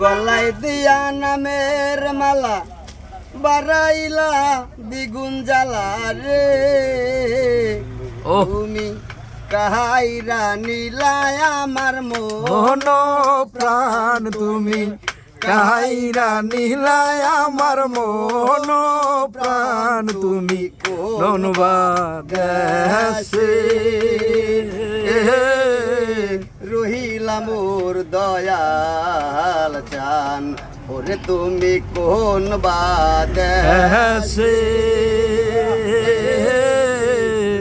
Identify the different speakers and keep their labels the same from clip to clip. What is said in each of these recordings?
Speaker 1: গলায় দিয়া নামের মালা বারাইলা দ্বিগুণ জ্বালা রে তুমি কাহাইরা নীলায় আমার
Speaker 2: মন প্রাণ তুমি কাহাইরা নীলায় আমার মন প্রাণ তুমি কোন বাদেশে
Speaker 1: রহিলা মোর দয়াল চান ওরে তুমি কোন বাদেশে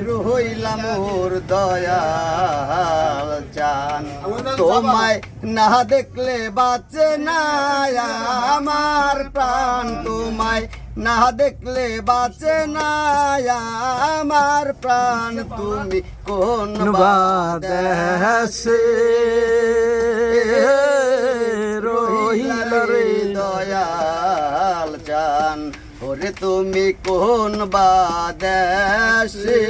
Speaker 1: রহিলা মোর দয়াল চান তোমায় না দেখলে বাঁচে না আমার প্রাণ তোমায় না দেখলে বাঁচে না আমার প্রাণ তুমি কোন
Speaker 2: বাদেশে রহিলা রে
Speaker 1: দয়াল চান ওরে তুমি কোন বাদেশে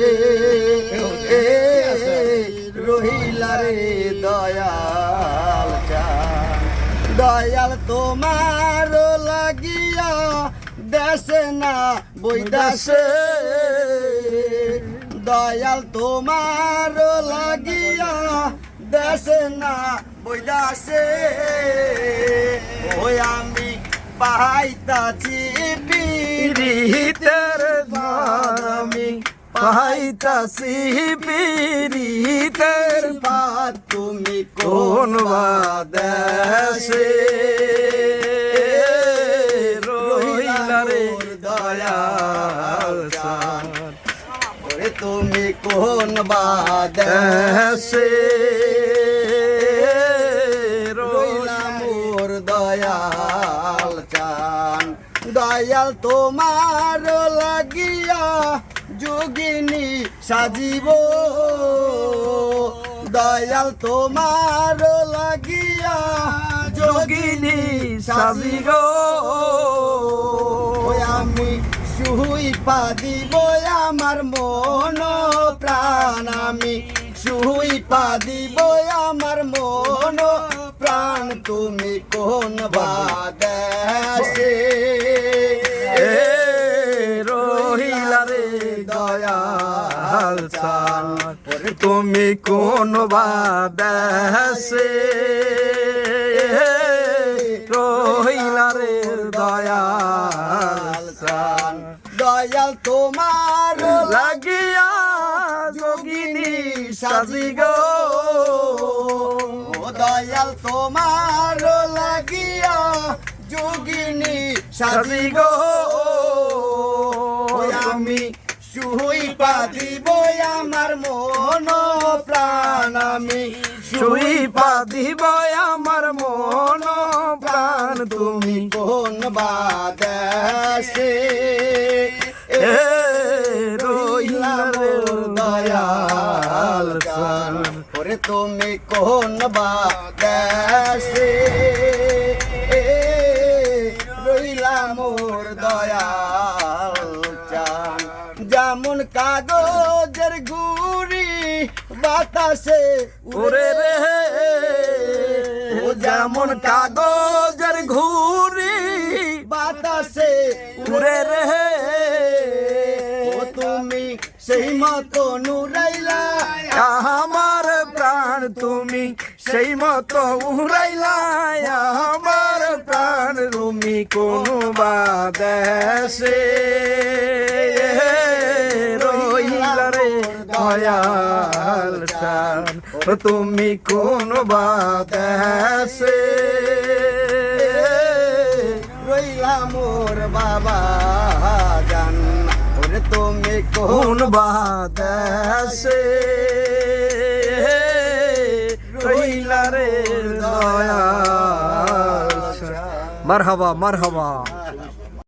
Speaker 1: রহিলা রে দয়াল চান দয়াল তোমার লাগিয়া দেশে না বৈদাসে দয়াল তোমার লাগিয়া দেশে না বৈদাসে ওই আমি পাইতাছি
Speaker 2: পিরিতের আমি পাইতাছি পিরিতের
Speaker 1: বাদ তুমি
Speaker 2: কোন বাদেশে রহিলা রে দয়াল চান
Speaker 1: ওরে তুমি কোন বাদেশে রহিলা মোর দয়াল চান দয়াল তোমার লাগিয়া যোগিনী সাজিব দয়াল তোমার লাগিয়া
Speaker 2: যোগিনী সাজি গো
Speaker 1: আমি সুই পা দিব আমার মন প্রাণ আমি সুই পা দিব আমার মন প্রাণ তুমি কোন বাদেশে
Speaker 2: রহিলা রে দয়াল চান তুমি কোন বাদেশে রহিলা রে দয়াল চান
Speaker 1: দয়াল তোমার
Speaker 2: লাগিয়া যোগিনী সাজি গো
Speaker 1: দয়াল তোমার লাগিয়া যোগিনী সাজি গো আমি সুই পা দিব আমার মন প্রাণ আমি
Speaker 2: সুই পা দিব আমার মন প্রাণ তুমি
Speaker 1: কোন বাদেশে
Speaker 2: রহিলা রে দয়াল চান
Speaker 1: ওরে তুমি কোন বাদেশে রহিলা মোর দয়াল চান যেমন কাগজের গুড়ি বাতাসে
Speaker 2: ওরে রে ও যেমন কাগজের ঘুরি
Speaker 1: বাতাসে
Speaker 2: উড়ে রে
Speaker 1: ও তুমি সেই মতো নুরাইলা
Speaker 2: আমার প্রাণ তুমি সেই মতো উড়াইলা আমার প্রাণ তুমি কোন বাদেশে রহিলা রে দয়াল চান তুমি কোন বাদেশে
Speaker 1: রইলা মোর বাবা জান ওরে তুমি
Speaker 2: কোন বাদেশে রহিলা রে দয়াল চান মারহাবা মারহাবা।